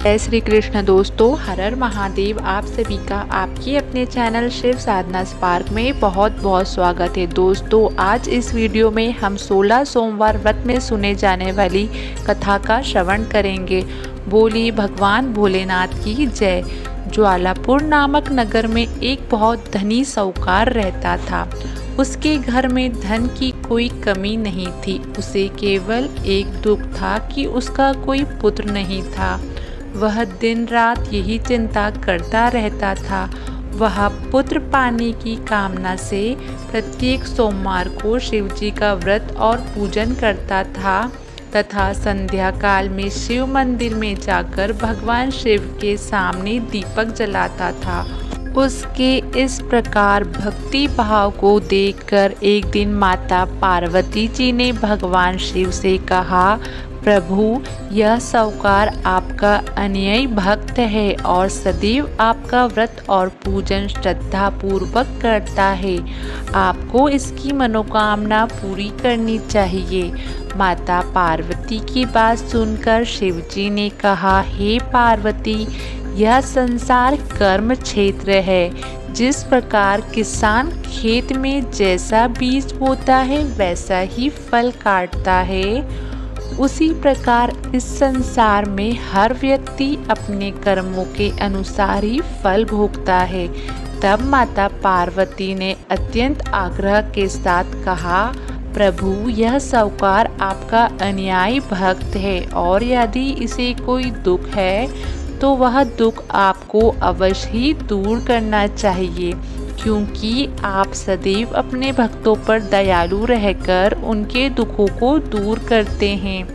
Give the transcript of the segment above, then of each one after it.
जय श्री कृष्ण दोस्तों, हर हर महादेव। आप सभी का आपके अपने चैनल शिव साधना स्पार्क में बहुत बहुत स्वागत है। दोस्तों, आज इस वीडियो में हम 16 सोमवार व्रत में सुने जाने वाली कथा का श्रवण करेंगे। बोली भगवान भोलेनाथ की जय। ज्वालापुर नामक नगर में एक बहुत धनी साहूकार रहता था। उसके घर में धन की कोई कमी नहीं थी। उसे केवल एक दुख था कि उसका कोई पुत्र नहीं था। वह दिन रात यही चिंता करता रहता था। वह पुत्र पाने की कामना से प्रत्येक सोमवार को शिवजी का व्रत और पूजन करता था तथा संध्या काल में शिव मंदिर में जाकर भगवान शिव के सामने दीपक जलाता था। उसके इस प्रकार भक्ति भाव को देखकर एक दिन माता पार्वती जी ने भगवान शिव से कहा, प्रभु, यह साहूकार आपका अनुयायी भक्त है और सदैव आपका व्रत और पूजन श्रद्धा पूर्वक करता है। आपको इसकी मनोकामना पूरी करनी चाहिए। माता पार्वती की बात सुनकर शिवजी ने कहा, हे पार्वती, यह संसार कर्म क्षेत्र है। जिस प्रकार किसान खेत में जैसा बीज बोता है वैसा ही फल काटता है, उसी प्रकार इस संसार में हर व्यक्ति अपने कर्मों के अनुसार ही फल भोगता है। तब माता पार्वती ने अत्यंत आग्रह के साथ कहा, प्रभु, यह साहूकार आपका अनुयायी भक्त है और यदि इसे कोई दुख है तो वह दुख आपको अवश्य ही दूर करना चाहिए, क्योंकि आप सदैव अपने भक्तों पर दयालु रहकर उनके दुखों को दूर करते हैं।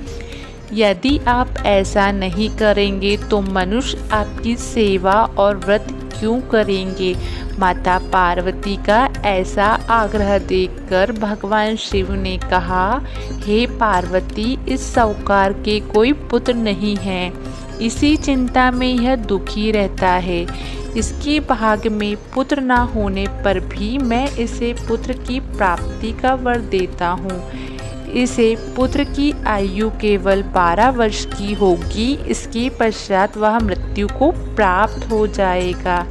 यदि आप ऐसा नहीं करेंगे तो मनुष्य आपकी सेवा और व्रत क्यों करेंगे। माता पार्वती का ऐसा आग्रह देखकर भगवान शिव ने कहा, हे पार्वती, इस साहूकार के कोई पुत्र नहीं है। इसी चिंता में यह दुखी रहता है। इसके भाग्य में पुत्र न होने पर भी मैं इसे पुत्र की प्राप्ति का वर देता हूँ। इसे पुत्र की आयु केवल 12 वर्ष की होगी। इसके पश्चात वह मृत्यु को प्राप्त हो जाएगा।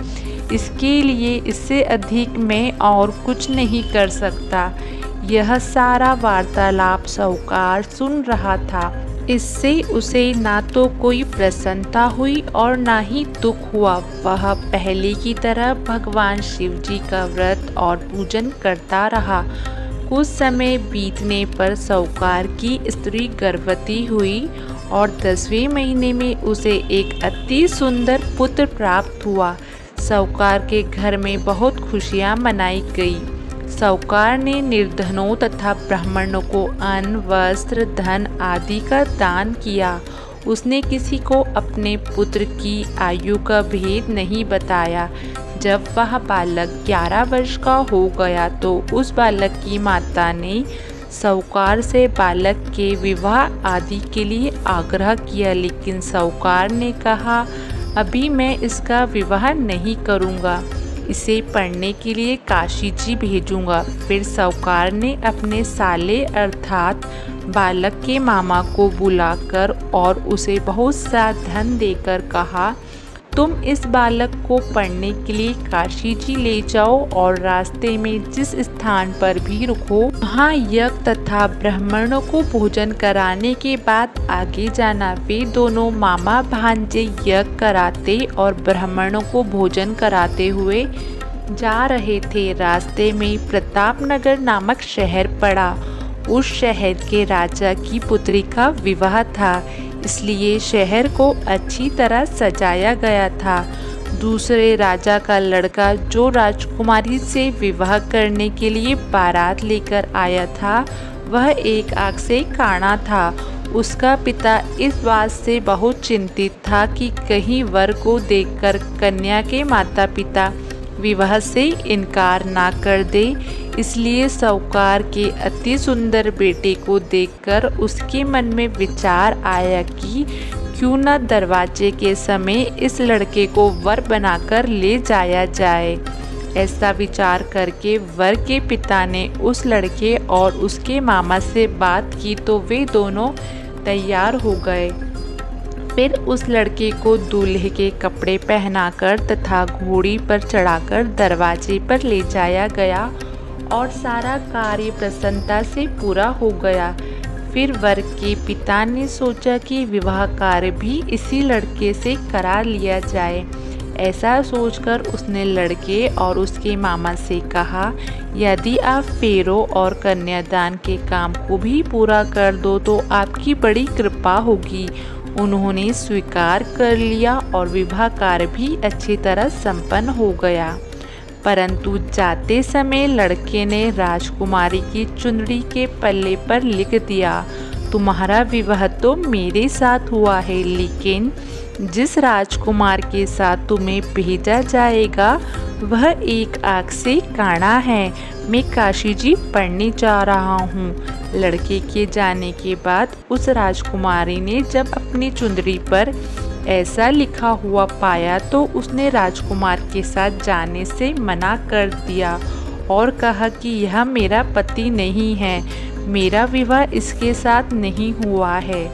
इसके लिए इससे अधिक मैं और कुछ नहीं कर सकता। यह सारा वार्तालाप साहूकार सुन रहा था। इससे उसे ना तो कोई प्रसन्नता हुई और ना ही दुख हुआ। वह पहले की तरह भगवान शिव जी का व्रत और पूजन करता रहा। कुछ समय बीतने पर साहूकार की स्त्री गर्भवती हुई और 10वें महीने में उसे एक अति सुंदर पुत्र प्राप्त हुआ। साहूकार के घर में बहुत खुशियाँ मनाई गई। साहूकार ने निर्धनों तथा ब्राह्मणों को अन्न, वस्त्र, धन आदि का दान किया। उसने किसी को अपने पुत्र की आयु का भेद नहीं बताया। जब वह बालक 11 वर्ष का हो गया तो उस बालक की माता ने साहूकार से बालक के विवाह आदि के लिए आग्रह किया, लेकिन साहूकार ने कहा, अभी मैं इसका विवाह नहीं करूँगा। इसे पढ़ने के लिए काशी जी भेजूंगा। फिर साहूकार ने अपने साले अर्थात बालक के मामा को बुलाकर और उसे बहुत सा धन देकर कहा, तुम इस बालक को पढ़ने के लिए काशी जी ले जाओ और रास्ते में जिस स्थान पर भी रुको वहाँ यज्ञ तथा ब्राह्मणों को भोजन कराने के बाद आगे जाना। वे दोनों मामा भांजे यज्ञ कराते और ब्राह्मणों को भोजन कराते हुए जा रहे थे। रास्ते में प्रतापनगर नामक शहर पड़ा। उस शहर के राजा की पुत्री का विवाह था, इसलिए शहर को अच्छी तरह सजाया गया था। दूसरे राजा का लड़का जो राजकुमारी से विवाह करने के लिए बारात लेकर आया था, वह एक आंख से काना था। उसका पिता इस बात से बहुत चिंतित था कि कहीं वर को देखकर कन्या के माता पिता विवाह से इनकार ना कर दे। इसलिए साहूकार के अति सुंदर बेटे को देखकर उसके मन में विचार आया कि क्यों न दरवाजे के समय इस लड़के को वर बनाकर ले जाया जाए। ऐसा विचार करके वर के पिता ने उस लड़के और उसके मामा से बात की तो वे दोनों तैयार हो गए। फिर उस लड़के को दूल्हे के कपड़े पहनाकर तथा घोड़ी पर चढ़ाकर दरवाजे पर ले जाया गया और सारा कार्य प्रसन्नता से पूरा हो गया। फिर वर के पिता ने सोचा कि विवाह कार्य भी इसी लड़के से करा लिया जाए। ऐसा सोचकर उसने लड़के और उसके मामा से कहा, यदि आप फेरों और कन्यादान के काम को भी पूरा कर दो तो आपकी बड़ी कृपा होगी। उन्होंने स्वीकार कर लिया और विवाह कार्य भी अच्छी तरह संपन्न हो गया। परंतु जाते समय लड़के ने राजकुमारी की चुनरी के पल्ले पर लिख दिया, तुम्हारा विवाह तो मेरे साथ हुआ है, लेकिन जिस राजकुमार के साथ तुम्हें भेजा जाएगा वह एक आँख से काना है। मैं काशी जी पढ़ने जा रहा हूँ। लड़के के जाने के बाद उस राजकुमारी ने जब अपनी चुंदरी पर ऐसा लिखा हुआ पाया तो उसने राजकुमार के साथ जाने से मना कर दिया और कहा कि यह मेरा पति नहीं है, मेरा विवाह इसके साथ नहीं हुआ है,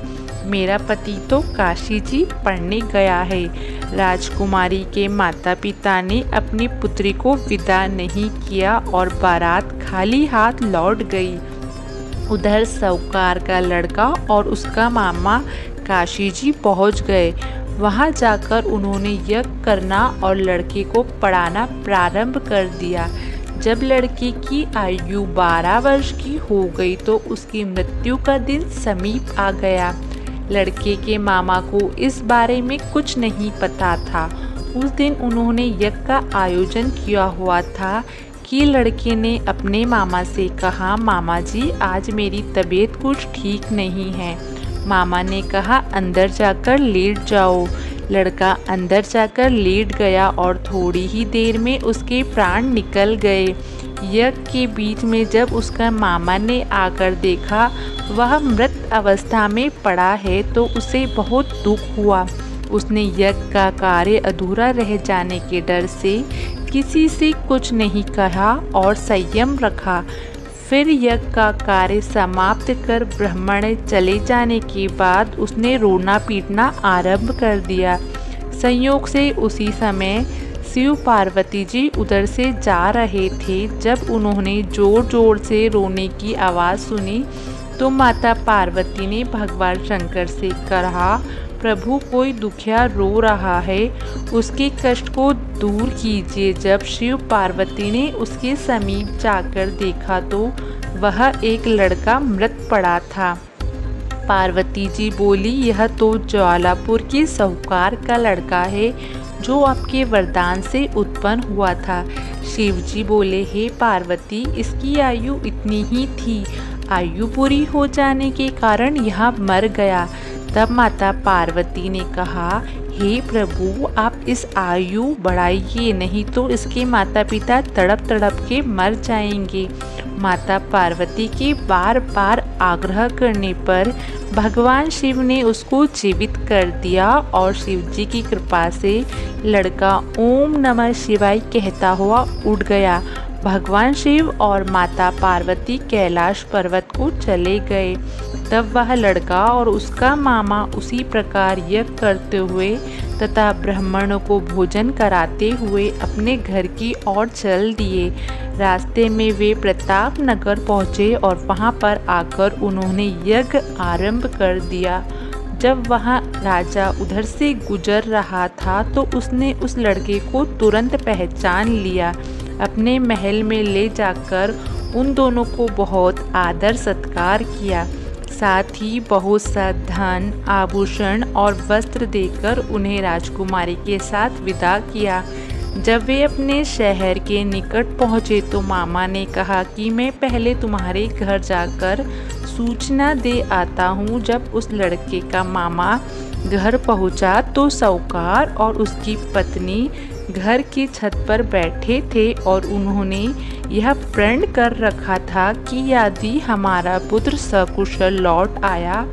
मेरा पति तो काशी जी पढ़ने गया है। राजकुमारी के माता पिता ने अपनी पुत्री को विदा नहीं किया और बारात खाली हाथ लौट गई। उधर साहूकार का लड़का और उसका मामा काशी जी पहुँच गए। वहाँ जाकर उन्होंने यज्ञ करना और लड़के को पढ़ाना प्रारंभ कर दिया। जब लड़के की आयु 12 वर्ष की हो गई तो उसकी मृत्यु का दिन समीप आ गया। लड़के के मामा को इस बारे में कुछ नहीं पता था। उस दिन उन्होंने यज्ञ का आयोजन किया हुआ था कि लड़के ने अपने मामा से कहा, मामा जी आज मेरी तबीयत कुछ ठीक नहीं है। मामा ने कहा, अंदर जाकर लेट जाओ। लड़का अंदर जाकर लेट गया और थोड़ी ही देर में उसके प्राण निकल गए। यज्ञ के बीच में जब उसका मामा ने आकर देखा वह मृत अवस्था में पड़ा है तो उसे बहुत दुख हुआ। उसने यज्ञ का कार्य अधूरा रह जाने के डर से किसी से कुछ नहीं कहा और संयम रखा। फिर यज्ञ का कार्य समाप्त कर ब्राह्मण चले जाने के बाद उसने रोना पीटना आरंभ कर दिया। संयोग से उसी समय शिव पार्वती जी उधर से जा रहे थे। जब उन्होंने जोर जोर से रोने की आवाज़ सुनी तो माता पार्वती ने भगवान शंकर से कहा, प्रभु कोई दुखिया रो रहा है, उसके कष्ट को दूर कीजिए। जब शिव पार्वती ने उसके समीप जाकर देखा तो वह एक लड़का मृत पड़ा था। पार्वती जी बोली, यह तो ज्वालापुर के साहूकार का लड़का है जो आपके वरदान से उत्पन्न हुआ था। शिव जी बोले, हे पार्वती, इसकी आयु इतनी ही थी, आयु पूरी हो जाने के कारण यह मर गया। तब माता पार्वती ने कहा, हे प्रभु आप इस आयु बढ़ाइए, नहीं तो इसके माता पिता तड़प तड़प के मर जाएंगे। माता पार्वती के बार बार आग्रह करने पर भगवान शिव ने उसको जीवित कर दिया और शिव जी की कृपा से लड़का ओम नमः शिवाय कहता हुआ उड़ गया। भगवान शिव और माता पार्वती कैलाश पर्वत को चले गए। तब वह लड़का और उसका मामा उसी प्रकार यज्ञ करते हुए तथा ब्राह्मणों को भोजन कराते हुए अपने घर की ओर चल दिए। रास्ते में वे प्रताप नगर पहुँचे और वहाँ पर आकर उन्होंने यज्ञ आरंभ कर दिया। जब वहाँ राजा उधर से गुजर रहा था तो उसने उस लड़के को तुरंत पहचान लिया। अपने महल में ले जाकर उन दोनों को बहुत आदर सत्कार किया। साथ ही बहुत सा धन, आभूषण और वस्त्र देकर उन्हें राजकुमारी के साथ विदा किया। जब वे अपने शहर के निकट पहुँचे तो मामा ने कहा कि मैं पहले तुम्हारे घर जाकर सूचना दे आता हूँ। जब उस लड़के का मामा घर पहुँचा तो साहूकार और उसकी पत्नी घर की छत पर बैठे थे और उन्होंने यह प्रण कर रखा था कि यदि हमारा पुत्र सकुशल लौट आया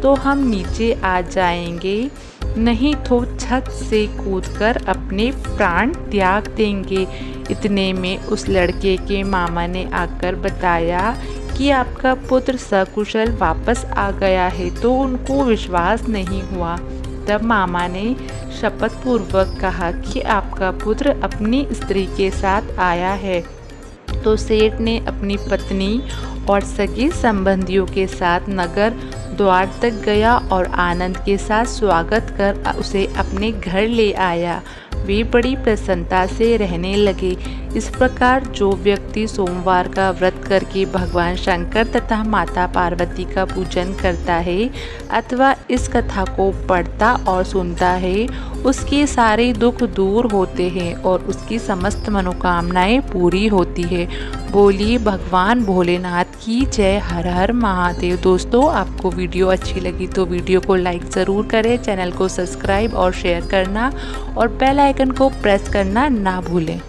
तो हम नीचे आ जाएंगे, नहीं तो छत से कूदकर अपने प्राण त्याग देंगे। इतने में उस लड़के के मामा ने आकर बताया कि आपका पुत्र सकुशल वापस आ गया है, तो उनको विश्वास नहीं हुआ। तब मामा ने शपथ पूर्वक कहा कि आपका पुत्र अपनी स्त्री के साथ आया है। तो सेठ ने अपनी पत्नी और सगे संबंधियों के साथ नगर द्वार तक गया और आनंद के साथ स्वागत कर उसे अपने घर ले आया। वे बड़ी प्रसन्नता से रहने लगे। इस प्रकार जो व्यक्ति सोमवार का व्रत करके भगवान शंकर तथा माता पार्वती का पूजन करता है अथवा इस कथा को पढ़ता और सुनता है, उसके सारे दुख दूर होते हैं और उसकी समस्त मनोकामनाएं पूरी होती है। बोलिए भगवान भोलेनाथ की जय। हर हर महादेव। दोस्तों, आपको वीडियो अच्छी लगी तो वीडियो को लाइक ज़रूर करें, चैनल को सब्सक्राइब और शेयर करना और बेल आइकन को प्रेस करना ना भूलें।